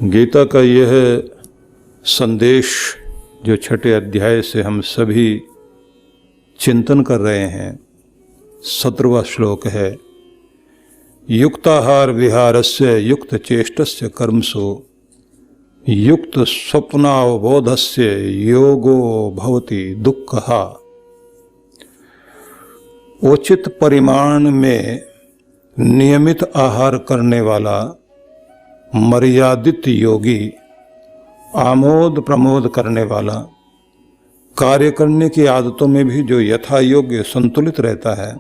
गीता का यह संदेश जो छठे अध्याय से हम सभी चिंतन कर रहे हैं, 17वां श्लोक है। युक्ताहार विहारस्य युक्त चेष्टस्य कर्मसु युक्त स्वप्नावबोधस्य योगो भवति दुःखः। उचित परिमाण में नियमित आहार करने वाला मर्यादित योगी, आमोद प्रमोद करने वाला, कार्य करने की आदतों में भी जो यथा योग्य संतुलित रहता है,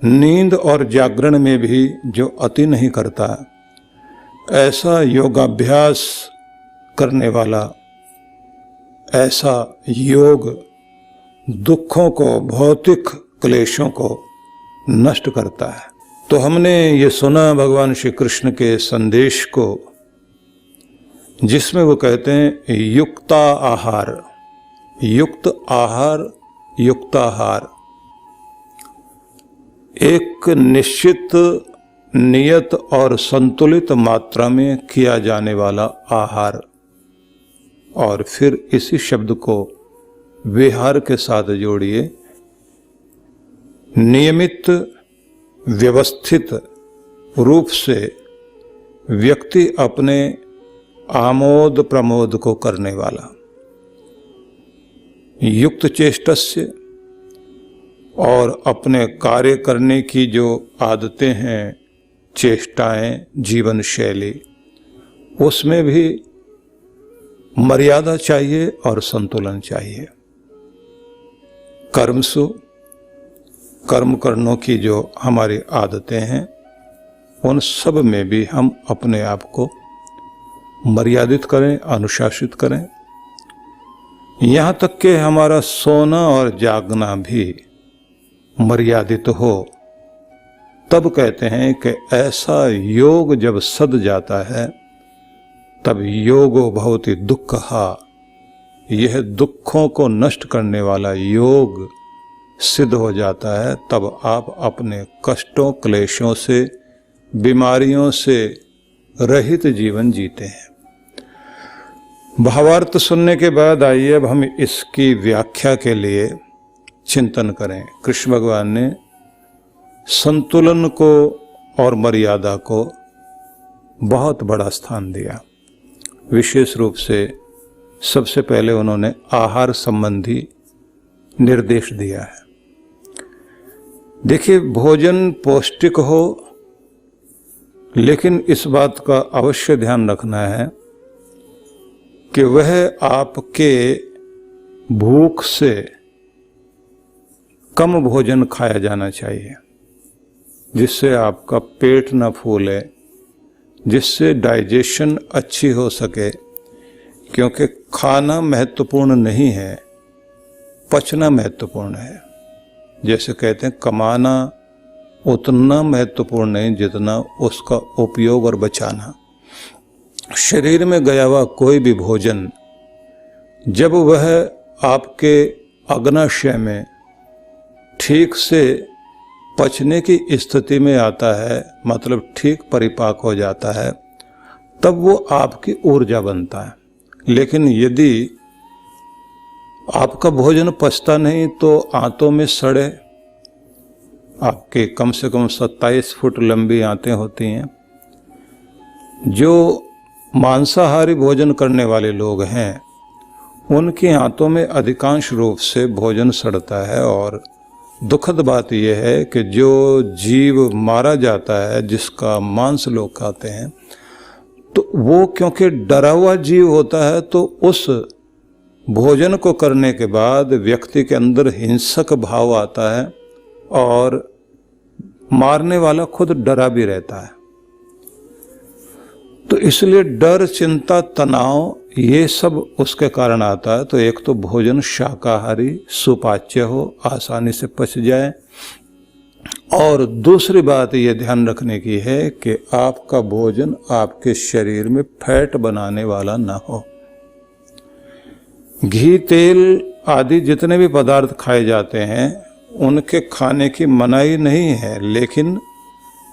नींद और जागरण में भी जो अति नहीं करता, ऐसा योगाभ्यास करने वाला, ऐसा योग दुखों को, भौतिक क्लेशों को नष्ट करता है। तो हमने ये सुना भगवान श्री कृष्ण के संदेश को, जिसमें वो कहते हैं युक्ता आहार, युक्त आहार, युक्ताहार, एक निश्चित नियत और संतुलित मात्रा में किया जाने वाला आहार। और फिर इसी शब्द को विहार के साथ जोड़िए, नियमित व्यवस्थित रूप से व्यक्ति अपने आमोद प्रमोद को करने वाला, युक्त चेष्टस्य, और अपने कार्य करने की जो आदतें हैं, चेष्टाएं, जीवन शैली, उसमें भी मर्यादा चाहिए और संतुलन चाहिए। कर्मसु, कर्म करनों की जो हमारी आदतें हैं, उन सब में भी हम अपने आप को मर्यादित करें, अनुशासित करें। यहाँ तक कि हमारा सोना और जागना भी मर्यादित हो। तब कहते हैं कि ऐसा योग जब सद जाता है, तब योगो भवति दुःखः, यह दुखों को नष्ट करने वाला योग सिद्ध हो जाता है। तब आप अपने कष्टों, क्लेशों से, बीमारियों से रहित जीवन जीते हैं। भावार्थ सुनने के बाद आइए अब हम इसकी व्याख्या के लिए चिंतन करें। कृष्ण भगवान ने संतुलन को और मर्यादा को बहुत बड़ा स्थान दिया। विशेष रूप से सबसे पहले उन्होंने आहार संबंधी निर्देश दिया है। देखिए, भोजन पौष्टिक हो, लेकिन इस बात का अवश्य ध्यान रखना है कि वह आपके भूख से कम भोजन खाया जाना चाहिए, जिससे आपका पेट न फूले, जिससे डाइजेशन अच्छी हो सके। क्योंकि खाना महत्वपूर्ण नहीं है, पचना महत्वपूर्ण है। जैसे कहते हैं, कमाना उतना महत्वपूर्ण नहीं जितना उसका उपयोग और बचाना। शरीर में गया हुआ कोई भी भोजन जब वह आपके अग्नाशय में ठीक से पचने की स्थिति में आता है, मतलब ठीक परिपाक हो जाता है, तब वो आपकी ऊर्जा बनता है। लेकिन यदि आपका भोजन पचता नहीं तो आंतों में सड़े, आपके कम से कम 27 फुट लंबी आंतें होती हैं। जो मांसाहारी भोजन करने वाले लोग हैं, उनकी आंतों में अधिकांश रूप से भोजन सड़ता है। और दुखद बात यह है कि जो जीव मारा जाता है, जिसका मांस लोग खाते हैं, तो वो क्योंकि डरा हुआ जीव होता है, तो उस भोजन को करने के बाद व्यक्ति के अंदर हिंसक भाव आता है और मारने वाला खुद डरा भी रहता है। तो इसलिए डर, चिंता, तनाव, ये सब उसके कारण आता है। तो एक तो भोजन शाकाहारी, सुपाच्य हो, आसानी से पच जाए। और दूसरी बात ये ध्यान रखने की है कि आपका भोजन आपके शरीर में फैट बनाने वाला ना हो। घी, तेल आदि जितने भी पदार्थ खाए जाते हैं, उनके खाने की मनाही नहीं है, लेकिन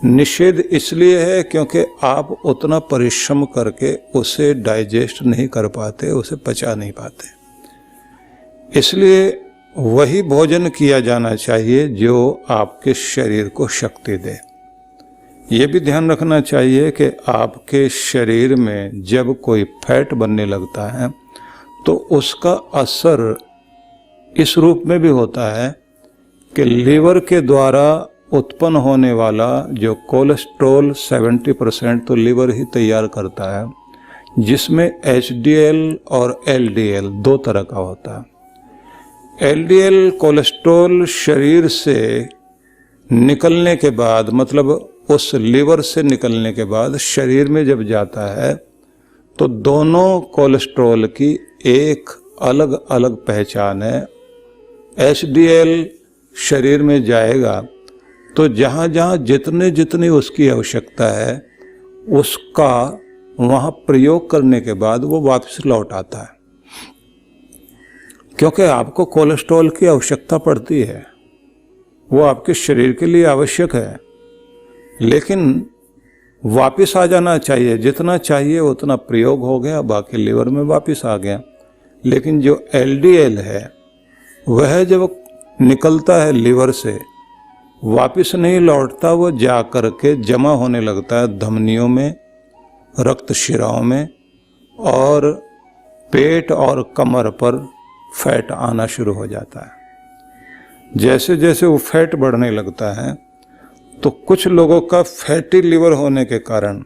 निषेध इसलिए है क्योंकि आप उतना परिश्रम करके उसे डाइजेस्ट नहीं कर पाते, उसे पचा नहीं पाते। इसलिए वही भोजन किया जाना चाहिए जो आपके शरीर को शक्ति दे। ये भी ध्यान रखना चाहिए कि आपके शरीर में जब कोई फैट बनने लगता है तो उसका असर इस रूप में भी होता है कि लीवर के द्वारा उत्पन्न होने वाला जो कोलेस्ट्रॉल 70% तो लीवर ही तैयार करता है, जिसमें HDL और LDL दो तरह का होता है। LDL कोलेस्ट्रॉल शरीर से निकलने के बाद, मतलब उस लीवर से निकलने के बाद शरीर में जब जाता है तो दोनों कोलेस्ट्रॉल की एक अलग अलग पहचान है। HDL शरीर में जाएगा तो जहाँ जहाँ जितनी उसकी आवश्यकता है उसका वहाँ प्रयोग करने के बाद वो वापस लौट आता है, क्योंकि आपको कोलेस्ट्रॉल की आवश्यकता पड़ती है, वो आपके शरीर के लिए आवश्यक है, लेकिन वापस आ जाना चाहिए। जितना चाहिए उतना प्रयोग हो गया, बाकी लीवर में वापस आ गया। लेकिन जो LDL है वह जब निकलता है लीवर से वापस नहीं लौटता, वो जा कर के जमा होने लगता है धमनियों में, रक्त शिराओं में, और पेट और कमर पर फैट आना शुरू हो जाता है। जैसे जैसे वो फैट बढ़ने लगता है तो कुछ लोगों का फैटी लीवर होने के कारण,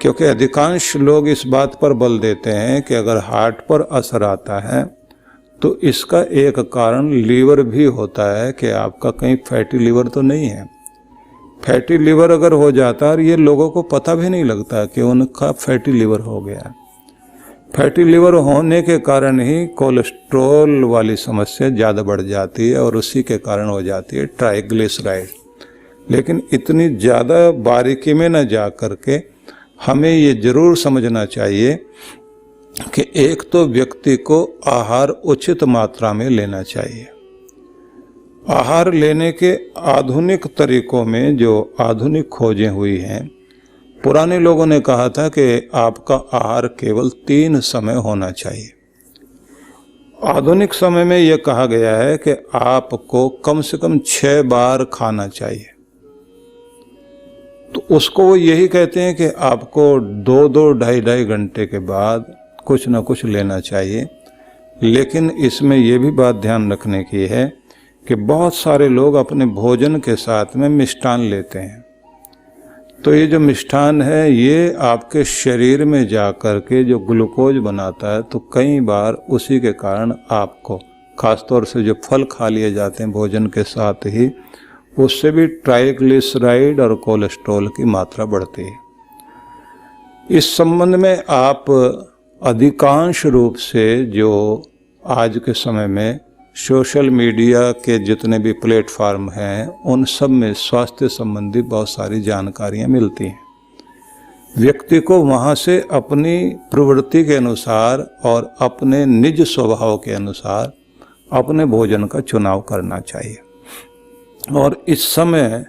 क्योंकि अधिकांश लोग इस बात पर बल देते हैं कि अगर हार्ट पर असर आता है तो इसका एक कारण लीवर भी होता है कि आपका कहीं फैटी लीवर तो नहीं है। फैटी लीवर अगर हो जाता है, ये लोगों को पता भी नहीं लगता कि उनका फैटी लीवर हो गया। फैटी लीवर होने के कारण ही कोलेस्ट्रॉल वाली समस्या ज़्यादा बढ़ जाती है और उसी के कारण हो जाती है ट्राइग्लिसराइड। लेकिन इतनी ज़्यादा बारीकी में न जा करके हमें ये ज़रूर समझना चाहिए कि एक तो व्यक्ति को आहार उचित मात्रा में लेना चाहिए। आहार लेने के आधुनिक तरीकों में जो आधुनिक खोजें हुई हैं, पुराने लोगों ने कहा था कि आपका आहार केवल 3 समय होना चाहिए। आधुनिक समय में यह कहा गया है कि आपको कम से कम 6 बार खाना चाहिए। तो उसको वो यही कहते हैं कि आपको 2-2, ढाई घंटे के बाद कुछ ना कुछ लेना चाहिए। लेकिन इसमें यह भी बात ध्यान रखने की है कि बहुत सारे लोग अपने भोजन के साथ में मिष्ठान लेते हैं। तो ये जो मिष्ठान है ये आपके शरीर में जा कर के जो ग्लूकोज बनाता है, तो कई बार उसी के कारण आपको, खासतौर से जो फल खा लिए जाते हैं भोजन के साथ ही, उससे भी ट्राइग्लिसराइड और कोलेस्ट्रॉल की मात्रा बढ़ती है। इस संबंध में आप अधिकांश रूप से जो आज के समय में सोशल मीडिया के जितने भी प्लेटफार्म हैं उन सब में स्वास्थ्य संबंधी बहुत सारी जानकारियां मिलती हैं। व्यक्ति को वहां से अपनी प्रवृत्ति के अनुसार और अपने निज स्वभाव के अनुसार अपने भोजन का चुनाव करना चाहिए। और इस समय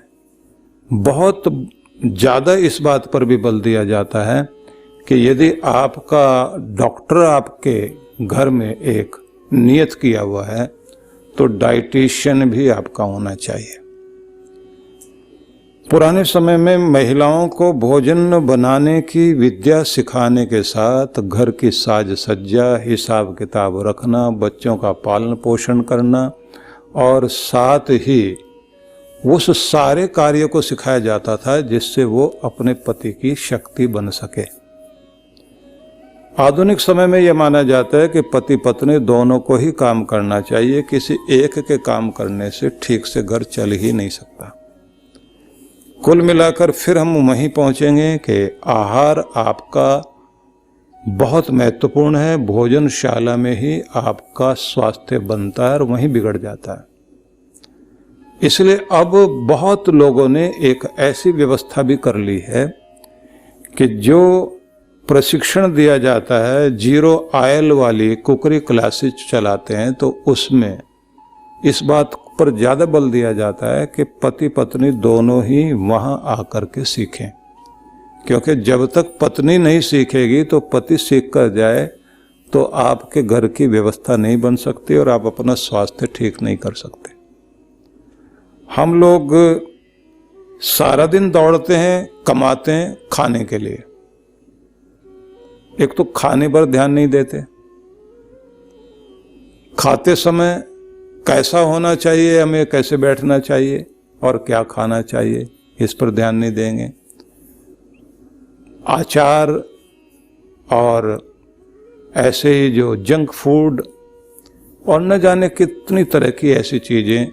बहुत ज़्यादा इस बात पर भी बल दिया जाता है कि यदि आपका डॉक्टर आपके घर में एक नियत किया हुआ है तो डाइटिशियन भी आपका होना चाहिए। पुराने समय में महिलाओं को भोजन बनाने की विद्या सिखाने के साथ घर की साज सज्जा, हिसाब किताब रखना, बच्चों का पालन पोषण करना और साथ ही उस सारे कार्य को सिखाया जाता था जिससे वो अपने पति की शक्ति बन सके। आधुनिक समय में यह माना जाता है कि पति पत्नी दोनों को ही काम करना चाहिए, किसी एक के काम करने से ठीक से घर चल ही नहीं सकता। कुल मिलाकर फिर हम वहीं पहुंचेंगे कि आहार आपका बहुत महत्वपूर्ण है। भोजनशाला में ही आपका स्वास्थ्य बनता है और वहीं बिगड़ जाता है। इसलिए अब बहुत लोगों ने एक ऐसी व्यवस्था भी कर ली है कि जो प्रशिक्षण दिया जाता है, 0 आयल वाली कुकरी क्लासेस चलाते हैं, तो उसमें इस बात पर ज़्यादा बल दिया जाता है कि पति पत्नी दोनों ही वहाँ आकर के सीखें, क्योंकि जब तक पत्नी नहीं सीखेगी तो पति सीख कर जाए तो आपके घर की व्यवस्था नहीं बन सकती और आप अपना स्वास्थ्य ठीक नहीं कर सकते। हम लोग सारा दिन दौड़ते हैं, कमाते हैं खाने के लिए, एक तो खाने पर ध्यान नहीं देते, खाते समय कैसा होना चाहिए, हमें कैसे बैठना चाहिए और क्या खाना चाहिए, इस पर ध्यान नहीं देंगे। आचार और ऐसे ही जो जंक फूड और न जाने कितनी तरह की ऐसी चीजें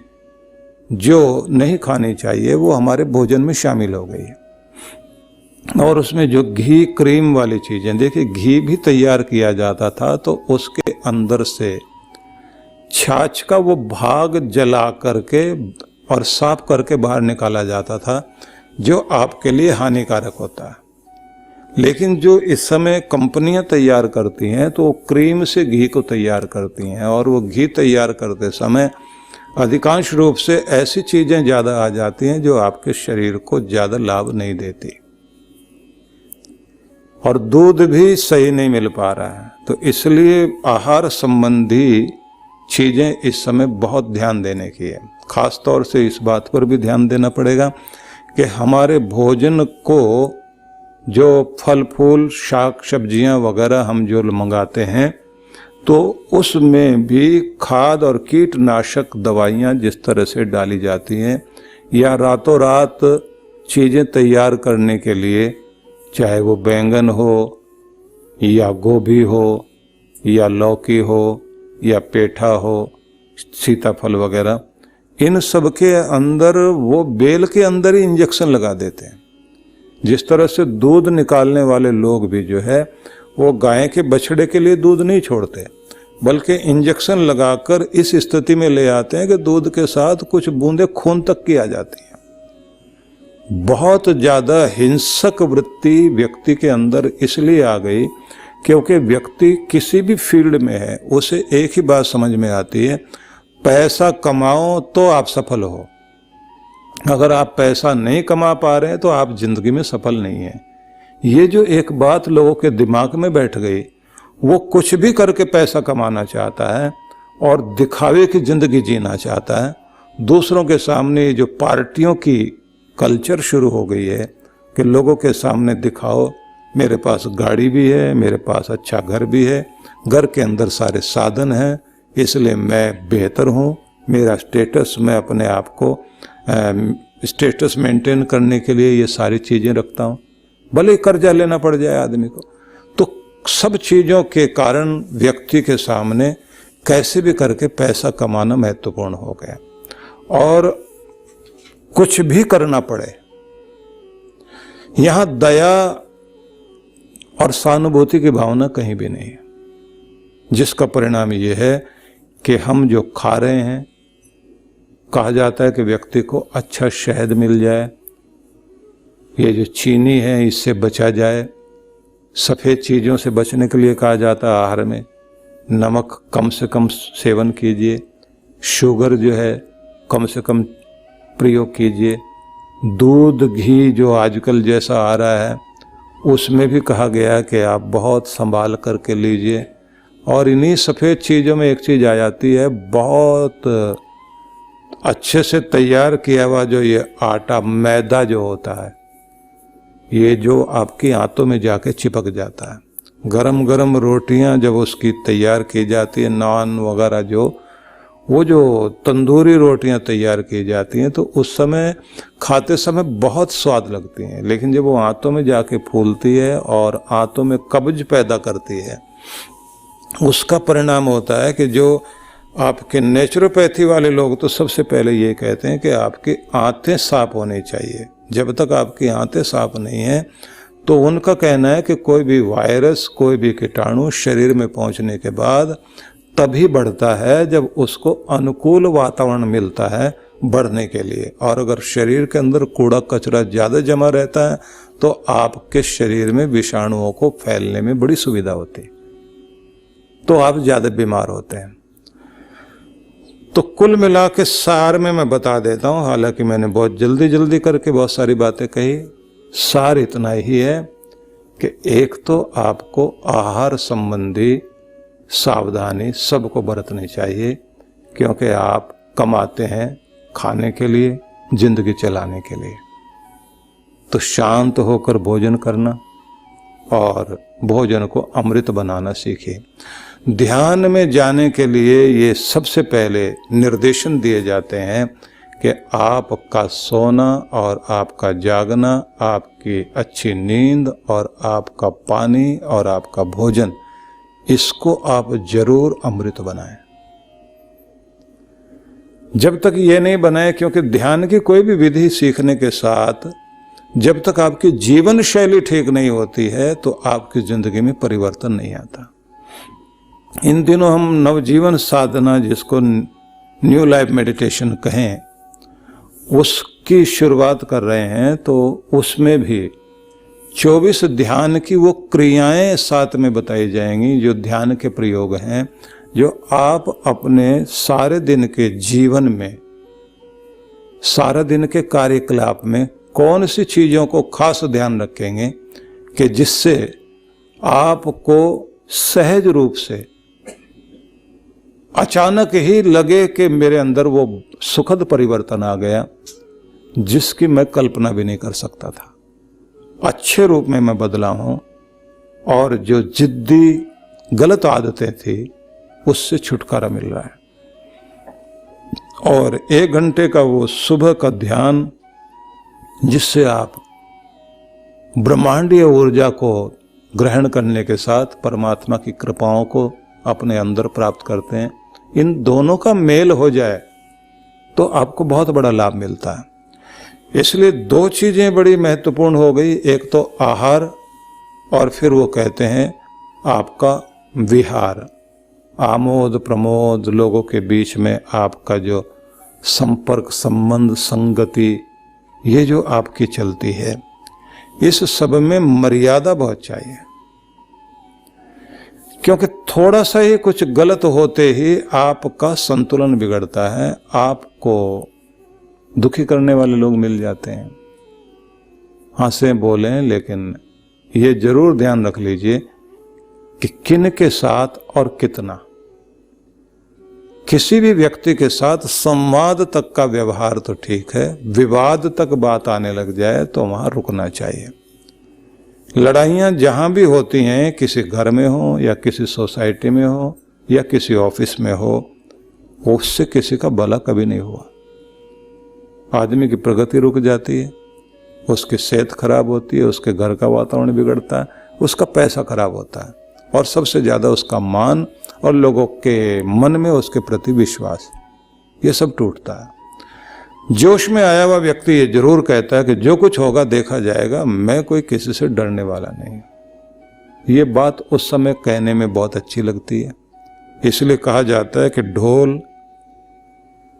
जो नहीं खानी चाहिए वो हमारे भोजन में शामिल हो गई है। और उसमें जो घी क्रीम वाली चीजें, देखिए घी भी तैयार किया जाता था तो उसके अंदर से छाछ का वो भाग जला करके और साफ करके बाहर निकाला जाता था, जो आपके लिए हानिकारक होता है। लेकिन जो इस समय कंपनियां तैयार करती हैं तो वो क्रीम से घी को तैयार करती हैं, और वो घी तैयार करते समय अधिकांश रूप से ऐसी चीजें ज़्यादा आ जाती हैं जो आपके शरीर को ज़्यादा लाभ नहीं देती, और दूध भी सही नहीं मिल पा रहा है। तो इसलिए आहार संबंधी चीज़ें इस समय बहुत ध्यान देने की है। खास तौर से इस बात पर भी ध्यान देना पड़ेगा कि हमारे भोजन को जो फल फूल शाक सब्जियां वगैरह हम जो मंगाते हैं तो उसमें भी खाद और कीटनाशक दवाइयां जिस तरह से डाली जाती हैं, या रातों रात चीज़ें तैयार करने के लिए, चाहे वो बैंगन हो या गोभी हो या लौकी हो या पेठा हो, सीताफल वगैरह, इन सब के अंदर वो बेल के अंदर ही इंजेक्शन लगा देते हैं। जिस तरह से दूध निकालने वाले लोग भी जो है वो गाय के बछड़े के लिए दूध नहीं छोड़ते, बल्कि इंजेक्शन लगाकर इस स्थिति में ले आते हैं कि दूध के साथ कुछ बूंदे खून तक की आ जाती हैं। बहुत ज़्यादा हिंसक वृत्ति व्यक्ति के अंदर इसलिए आ गई क्योंकि व्यक्ति किसी भी फील्ड में है, उसे एक ही बात समझ में आती है, पैसा कमाओ तो आप सफल हो। अगर आप पैसा नहीं कमा पा रहे हैं तो आप जिंदगी में सफल नहीं हैं। ये जो एक बात लोगों के दिमाग में बैठ गई, वो कुछ भी करके पैसा कमाना चाहता है और दिखावे की जिंदगी जीना चाहता है। दूसरों के सामने जो पार्टियों की कल्चर शुरू हो गई है कि लोगों के सामने दिखाओ, मेरे पास गाड़ी भी है, मेरे पास अच्छा घर भी है, घर के अंदर सारे साधन हैं, इसलिए मैं बेहतर हूँ, मेरा स्टेटस, मैं अपने आप को स्टेटस मेंटेन करने के लिए ये सारी चीज़ें रखता हूँ, भले कर्जा लेना पड़ जाए आदमी को। तो सब चीज़ों के कारण व्यक्ति के सामने कैसे भी करके पैसा कमाना महत्वपूर्ण हो गया, और कुछ भी करना पड़े। यहाँ दया और सहानुभूति की भावना कहीं भी नहीं है, जिसका परिणाम ये है कि हम जो खा रहे हैं, कहा जाता है कि व्यक्ति को अच्छा शहद मिल जाए, ये जो चीनी है इससे बचा जाए, सफ़ेद चीज़ों से बचने के लिए कहा जाता है आहार में नमक कम से कम सेवन कीजिए, शुगर जो है कम से कम प्रयोग कीजिए, दूध घी जो आजकल जैसा आ रहा है उसमें भी कहा गया कि आप बहुत संभाल करके लीजिए। और इन्हीं सफ़ेद चीज़ों में एक चीज़ आ जाती है, बहुत अच्छे से तैयार किया हुआ जो ये आटा मैदा जो होता है, ये जो आपकी आंतों में जाके चिपक जाता है। गरम गरम रोटियां जब उसकी तैयार की जाती है, नान वगैरह वो जो तंदूरी रोटियां तैयार की जाती हैं, तो उस समय खाते समय बहुत स्वाद लगती हैं, लेकिन जब वो आंतों में जाके फूलती है और आंतों में कब्ज पैदा करती है, उसका परिणाम होता है कि जो आपके नेचुरोपैथी वाले लोग तो सबसे पहले ये कहते हैं कि आपकी आंतें साफ होनी चाहिए। जब तक आपकी आंतें साफ नहीं हैं तो उनका कहना है कि कोई भी वायरस, कोई भी कीटाणु शरीर में पहुंचने के बाद तभी बढ़ता है जब उसको अनुकूल वातावरण मिलता है बढ़ने के लिए। और अगर शरीर के अंदर कूड़ा कचरा ज़्यादा जमा रहता है तो आपके शरीर में विषाणुओं को फैलने में बड़ी सुविधा होती है, तो आप ज़्यादा बीमार होते हैं। तो कुल मिला के सार में मैं बता देता हूं, हालांकि मैंने बहुत जल्दी जल्दी करके बहुत सारी बातें कही। सार इतना ही है कि एक तो आपको आहार संबंधी सावधानी सबको बरतनी चाहिए, क्योंकि आप कमाते हैं खाने के लिए, जिंदगी चलाने के लिए। तो शांत होकर भोजन करना और भोजन को अमृत बनाना सीखिए। ध्यान में जाने के लिए ये सबसे पहले निर्देशन दिए जाते हैं कि आपका सोना और आपका जागना, आपकी अच्छी नींद और आपका पानी और आपका भोजन, इसको आप जरूर अमृत बनाएं। जब तक ये नहीं बनाए, क्योंकि ध्यान की कोई भी विधि सीखने के साथ जब तक आपकी जीवन शैली ठीक नहीं होती है तो आपकी जिंदगी में परिवर्तन नहीं आता। इन दिनों हम नवजीवन साधना, जिसको न्यू लाइफ मेडिटेशन कहें, उसकी शुरुआत कर रहे हैं। तो उसमें भी 24 ध्यान की वो क्रियाएं साथ में बताई जाएंगी, जो ध्यान के प्रयोग हैं, जो आप अपने सारे दिन के जीवन में, सारा दिन के कार्यकलाप में कौन सी चीजों को खास ध्यान रखेंगे कि जिससे आपको सहज रूप से अचानक ही लगे कि मेरे अंदर वो सुखद परिवर्तन आ गया जिसकी मैं कल्पना भी नहीं कर सकता था। अच्छे रूप में मैं बदला हूं और जो जिद्दी गलत आदतें थी उससे छुटकारा मिल रहा है। और 1 घंटे का वो सुबह का ध्यान, जिससे आप ब्रह्मांडीय ऊर्जा को ग्रहण करने के साथ परमात्मा की कृपाओं को अपने अंदर प्राप्त करते हैं, इन दोनों का मेल हो जाए तो आपको बहुत बड़ा लाभ मिलता है। इसलिए 2 चीजें बड़ी महत्वपूर्ण हो गई, एक तो आहार और फिर वो कहते हैं आपका विहार, आमोद प्रमोद, लोगों के बीच में आपका जो संपर्क, संबंध, संगति, ये जो आपकी चलती है, इस सब में मर्यादा बहुत चाहिए। क्योंकि थोड़ा सा ही कुछ गलत होते ही आपका संतुलन बिगड़ता है, आपको दुखी करने वाले लोग मिल जाते हैं। हंसें बोलें, लेकिन ये जरूर ध्यान रख लीजिए कि किन के साथ और कितना। किसी भी व्यक्ति के साथ संवाद तक का व्यवहार तो ठीक है, विवाद तक बात आने लग जाए तो वहां रुकना चाहिए। लड़ाइयां जहां भी होती हैं, किसी घर में हो या किसी सोसाइटी में हो या किसी ऑफिस में हो, उससे किसी का भला कभी नहीं हुआ। आदमी की प्रगति रुक जाती है, उसकी सेहत खराब होती है, उसके घर का वातावरण बिगड़ता है, उसका पैसा खराब होता है और सबसे ज्यादा उसका मान और लोगों के मन में उसके प्रति विश्वास, ये सब टूटता है। जोश में आया हुआ व्यक्ति ये जरूर कहता है कि जो कुछ होगा देखा जाएगा, मैं कोई किसी से डरने वाला नहीं। ये बात उस समय कहने में बहुत अच्छी लगती है। इसलिए कहा जाता है कि ढोल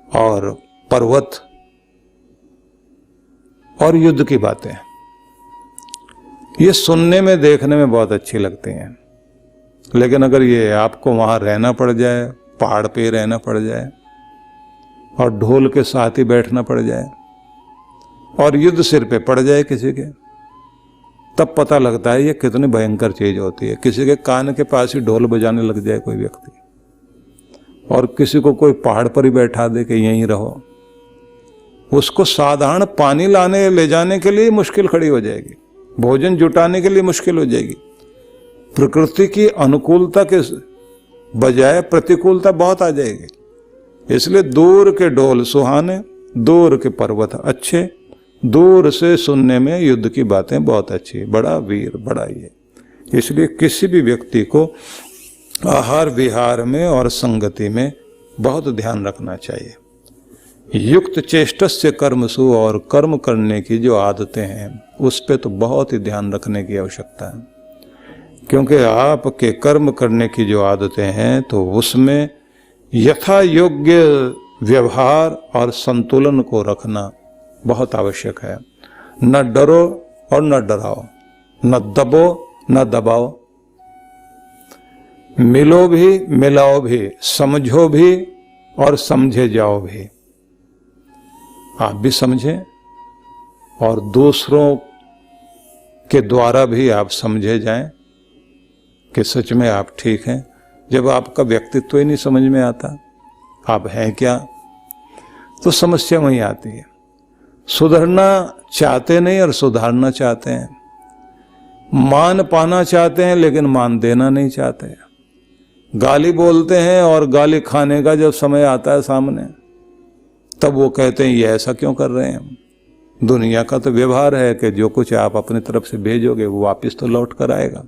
और पर्वत और युद्ध की बातें ये सुनने में, देखने में बहुत अच्छी लगती हैं, लेकिन अगर ये आपको वहां रहना पड़ जाए, पहाड़ पे रहना पड़ जाए और ढोल के साथ ही बैठना पड़ जाए और युद्ध सिर पे पड़ जाए किसी के, तब पता लगता है ये कितनी भयंकर चीज होती है। किसी के कान के पास ही ढोल बजाने लग जाए कोई व्यक्ति, और किसी को कोई पहाड़ पर ही बैठा दे कि यहीं रहो, उसको साधारण पानी लाने ले जाने के लिए मुश्किल खड़ी हो जाएगी, भोजन जुटाने के लिए मुश्किल हो जाएगी। प्रकृति की अनुकूलता के बजाय प्रतिकूलता बहुत आ जाएगी। इसलिए दूर के ढोल सुहाने, दूर के पर्वत अच्छे, दूर से सुनने में युद्ध की बातें बहुत अच्छी, बड़ा वीर, बड़ा ये। इसलिए किसी भी व्यक्ति को आहार विहार में और संगति में बहुत ध्यान रखना चाहिए। युक्त चेष्टस्य कर्मसु, और कर्म करने की जो आदतें हैं उस पे तो बहुत ही ध्यान रखने की आवश्यकता है, क्योंकि आपके कर्म करने की जो आदतें हैं तो उसमें यथा योग्य व्यवहार और संतुलन को रखना बहुत आवश्यक है। न डरो और न डराओ, न दबो न दबाओ, मिलो भी मिलाओ भी, समझो भी और समझे जाओ भी। आप भी समझें और दूसरों के द्वारा भी आप समझे जाएं कि सच में आप ठीक हैं। जब आपका व्यक्तित्व ही नहीं समझ में आता आप हैं क्या, तो समस्या वहीं आती है। सुधरना चाहते नहीं और सुधारना चाहते हैं, मान पाना चाहते हैं लेकिन मान देना नहीं चाहते हैं, गाली बोलते हैं और गाली खाने का जब समय आता है सामने तब वो कहते हैं ये ऐसा क्यों कर रहे हैं। दुनिया का तो व्यवहार है कि जो कुछ आप अपनी तरफ से भेजोगे वो वापस तो लौट कर आएगा।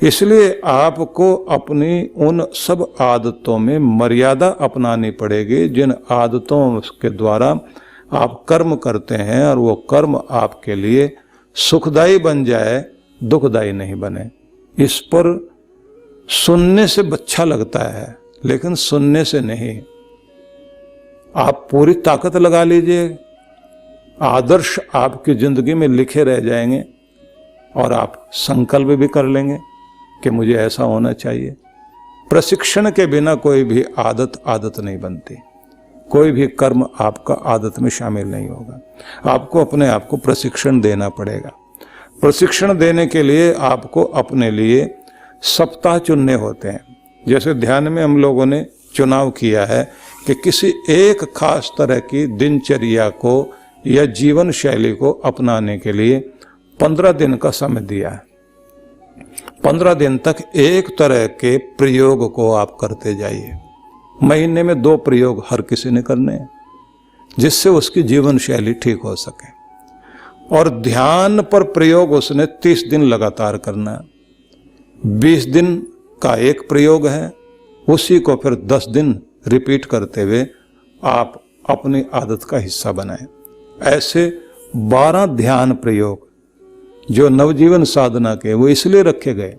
इसलिए आपको अपनी उन सब आदतों में मर्यादा अपनानी पड़ेगी जिन आदतों के द्वारा आप कर्म करते हैं और वो कर्म आपके लिए सुखदायी बन जाए, दुखदायी नहीं बने। इस पर सुनने से अच्छा लगता है लेकिन सुनने से नहीं। आप पूरी ताकत लगा लीजिए, आदर्श आपकी जिंदगी में लिखे रह जाएंगे और आप संकल्प भी कर लेंगे कि मुझे ऐसा होना चाहिए। प्रशिक्षण के बिना कोई भी आदत नहीं बनती, कोई भी कर्म आपका आदत में शामिल नहीं होगा। आपको अपने आप को प्रशिक्षण देना पड़ेगा। प्रशिक्षण देने के लिए आपको अपने लिए सप्ताह चुनने होते हैं। जैसे ध्यान में हम लोगों ने चुनाव किया है कि किसी एक खास तरह की दिनचर्या को या जीवन शैली को अपनाने के लिए 15 दिन का समय दिया है। 15 दिन तक एक तरह के प्रयोग को आप करते जाइए। महीने में 2 प्रयोग हर किसी ने करने हैं जिससे उसकी जीवन शैली ठीक हो सके। और ध्यान पर प्रयोग उसने 30 दिन लगातार करना है। 20 दिन का एक प्रयोग है, उसी को फिर 10 दिन रिपीट करते हुए आप अपनी आदत का हिस्सा बनाएं। ऐसे 12 ध्यान प्रयोग जो नवजीवन साधना के वो इसलिए रखे गए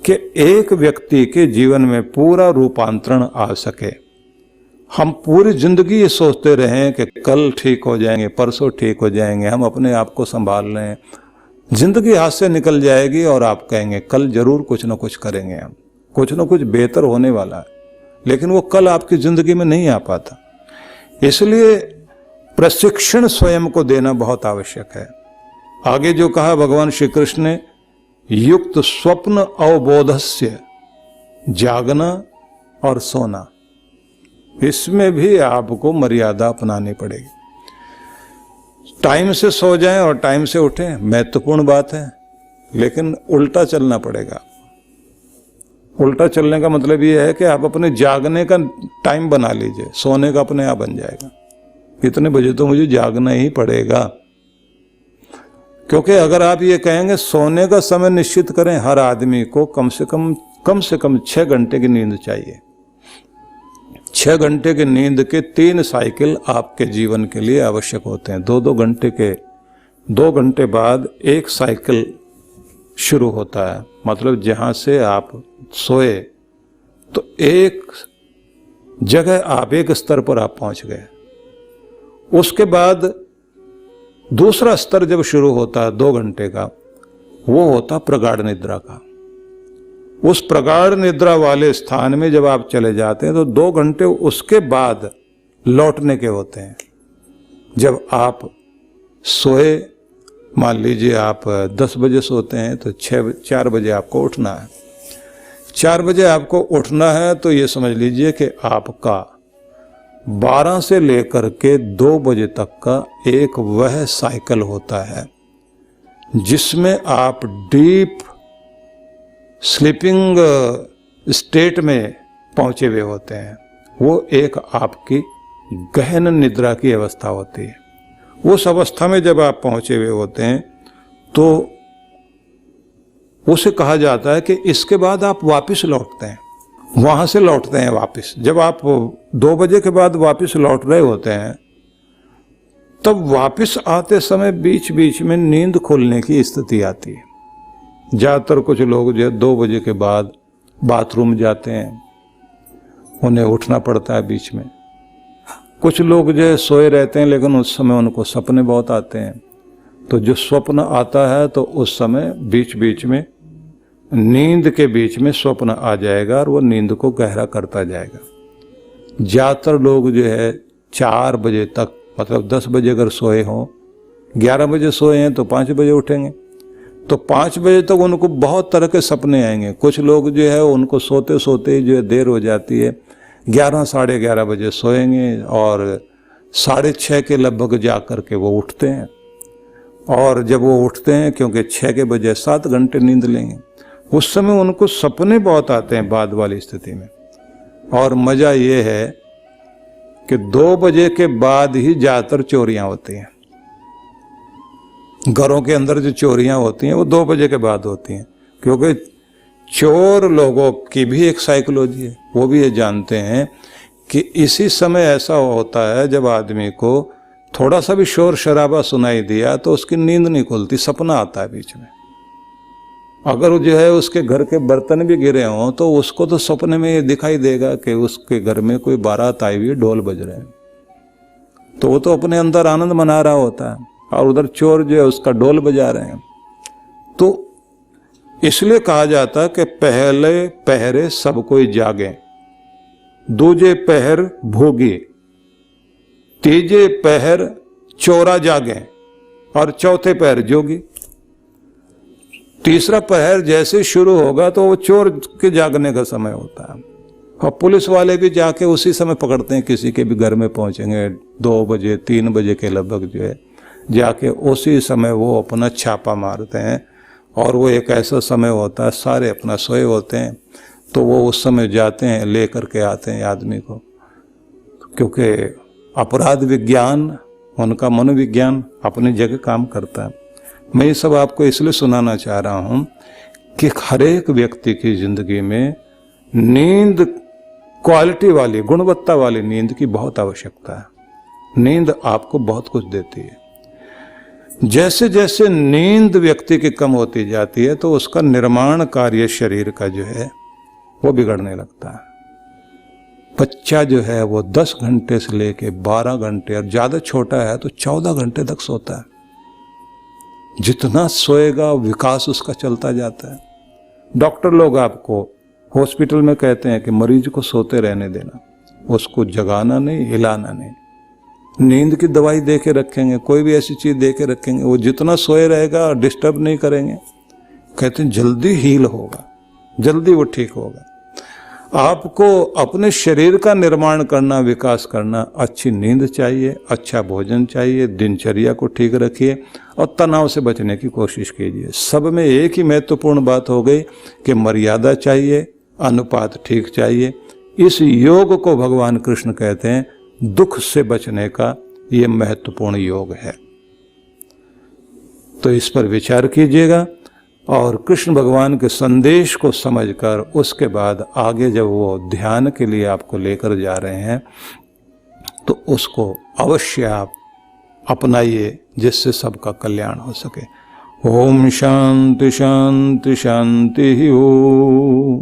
कि एक व्यक्ति के जीवन में पूरा रूपांतरण आ सके। हम पूरी जिंदगी ये सोचते रहें कि कल ठीक हो जाएंगे, परसों ठीक हो जाएंगे, हम अपने आप को संभाल रहे हैं, जिंदगी हाथ से निकल जाएगी और आप कहेंगे कल जरूर कुछ ना कुछ करेंगे, हम कुछ ना कुछ बेहतर होने वाला है, लेकिन वो कल आपकी जिंदगी में नहीं आ पाता। इसलिए प्रशिक्षण स्वयं को देना बहुत आवश्यक है। आगे जो कहा भगवान श्री कृष्ण ने, युक्त स्वप्न अवबोधस्य, जागना और सोना, इसमें भी आपको मर्यादा अपनानी पड़ेगी। टाइम से सो जाएं और टाइम से उठें महत्वपूर्ण बात है, लेकिन उल्टा चलना पड़ेगा। उल्टा चलने का मतलब ये है कि आप अपने जागने का टाइम बना लीजिए, सोने का अपने आप बन जाएगा। इतने बजे तो मुझे जागना ही पड़ेगा, क्योंकि अगर आप ये कहेंगे सोने का समय निश्चित करें, हर आदमी को कम से कम 6 घंटे की नींद चाहिए। 6 घंटे की नींद के 3 साइकिल आपके जीवन के लिए आवश्यक होते हैं। 2-2 घंटे के 2 घंटे बाद एक साइकिल शुरू होता है, मतलब जहां से आप सोए तो एक जगह आप एक स्तर पर आप पहुंच गए। उसके बाद दूसरा स्तर जब शुरू होता है 2 घंटे का, वो होता प्रगाढ़ निद्रा का। उस प्रगाढ़ निद्रा वाले स्थान में जब आप चले जाते हैं तो 2 घंटे उसके बाद लौटने के होते हैं। जब आप सोए, मान लीजिए आप 10 बजे सोते हैं तो 4 बजे आपको उठना है। 4 बजे आपको उठना है तो ये समझ लीजिए कि आपका 12 से लेकर के 2 बजे तक का एक वह साइकिल होता है जिसमें आप डीप स्लीपिंग स्टेट में पहुंचे हुए होते हैं। वो एक आपकी गहन निद्रा की अवस्था होती है। उस अवस्था में जब आप पहुंचे हुए होते हैं तो उसे कहा जाता है कि इसके बाद आप वापस लौटते हैं, वहां से लौटते हैं वापस। जब आप 2 बजे के बाद वापस लौट रहे होते हैं तब वापस आते समय बीच बीच में नींद खुलने की स्थिति आती है। ज़्यादातर कुछ लोग जो 2 बजे के बाद बाथरूम जाते हैं, उन्हें उठना पड़ता है बीच में। कुछ लोग जो सोए रहते हैं लेकिन उस समय उनको सपने बहुत आते हैं, तो जो स्वप्न आता है तो उस समय बीच बीच में नींद के बीच में स्वप्न आ जाएगा और वो नींद को गहरा करता जाएगा। ज़्यादातर लोग जो है 4 बजे तक, मतलब 10 बजे अगर सोए हों, 11 बजे सोए हैं तो 5 बजे उठेंगे, तो 5 बजे तक उनको बहुत तरह के सपने आएंगे। कुछ लोग जो है उनको सोते सोते जो है देर हो जाती है, 11 साढ़े 11 बजे सोएंगे और 6:30 के लगभग जा कर के वो उठते हैं। और जब वो उठते हैं, क्योंकि 6 के बजे 7 घंटे नींद लेंगे, उस समय उनको सपने बहुत आते हैं बाद वाली स्थिति में। और मज़ा ये है कि 2 बजे के बाद ही ज़्यादातर चोरियां होती हैं। घरों के अंदर जो चोरियां होती हैं वो 2 बजे के बाद होती हैं, क्योंकि चोर लोगों की भी एक साइकोलॉजी है। वो भी ये जानते हैं कि इसी समय ऐसा होता है जब आदमी को थोड़ा सा भी शोर शराबा सुनाई दिया तो उसकी नींद नहीं खुलती, सपना आता है बीच में। अगर जो है उसके घर के बर्तन भी गिरे हों तो उसको तो सपने में ये दिखाई देगा कि उसके घर में कोई बारात आई हुई है, ढोल बज रहे हैं, तो वो तो अपने अंदर आनंद मना रहा होता है और उधर चोर जो है उसका ढोल बजा रहे हैं। तो इसलिए कहा जाता है कि पहले पहरे सब कोई जागे, दूजे पहर भोगी, तीजे पहर चोरा जागे और चौथे पहर जोगी। तीसरा पहर जैसे शुरू होगा तो वो चोर के जागने का समय होता है, और पुलिस वाले भी जाके उसी समय पकड़ते हैं। किसी के भी घर में पहुंचेंगे 2 बजे 3 बजे के लगभग जो है, जाके उसी समय वो अपना छापा मारते हैं। और वो एक ऐसा समय होता है सारे अपना सोए होते हैं, तो वो उस समय जाते हैं, ले करके आते हैं आदमी को, क्योंकि अपराध विज्ञान, उनका मनोविज्ञान अपनी जगह काम करता है। मैं ये सब आपको इसलिए सुनाना चाह रहा हूँ कि हर एक व्यक्ति की जिंदगी में नींद, क्वालिटी वाली, गुणवत्ता वाली नींद की बहुत आवश्यकता है। नींद आपको बहुत कुछ देती है। जैसे जैसे नींद व्यक्ति की कम होती जाती है तो उसका निर्माण कार्य शरीर का जो है वो बिगड़ने लगता है। बच्चा जो है वो 10 घंटे से लेके 12 घंटे, और ज़्यादा छोटा है तो 14 घंटे तक सोता है। जितना सोएगा विकास उसका चलता जाता है। डॉक्टर लोग आपको हॉस्पिटल में कहते हैं कि मरीज को सोते रहने देना, उसको जगाना नहीं, हिलाना नहीं। नींद की दवाई दे के रखेंगे, कोई भी ऐसी चीज़ दे के रखेंगे, वो जितना सोए रहेगा और डिस्टर्ब नहीं करेंगे, कहते हैं जल्दी हील होगा, जल्दी वो ठीक होगा। आपको अपने शरीर का निर्माण करना, विकास करना, अच्छी नींद चाहिए, अच्छा भोजन चाहिए, दिनचर्या को ठीक रखिए और तनाव से बचने की कोशिश कीजिए। सब में एक ही महत्वपूर्ण बात हो गई कि मर्यादा चाहिए, अनुपात ठीक चाहिए। इस योग को भगवान कृष्ण कहते हैं दुख से बचने का ये महत्वपूर्ण योग है। तो इस पर विचार कीजिएगा और कृष्ण भगवान के संदेश को समझकर उसके बाद आगे जब वो ध्यान के लिए आपको लेकर जा रहे हैं तो उसको अवश्य आप अपनाइए, जिससे सबका कल्याण हो सके। ओम शांति शांति शांति। ओम।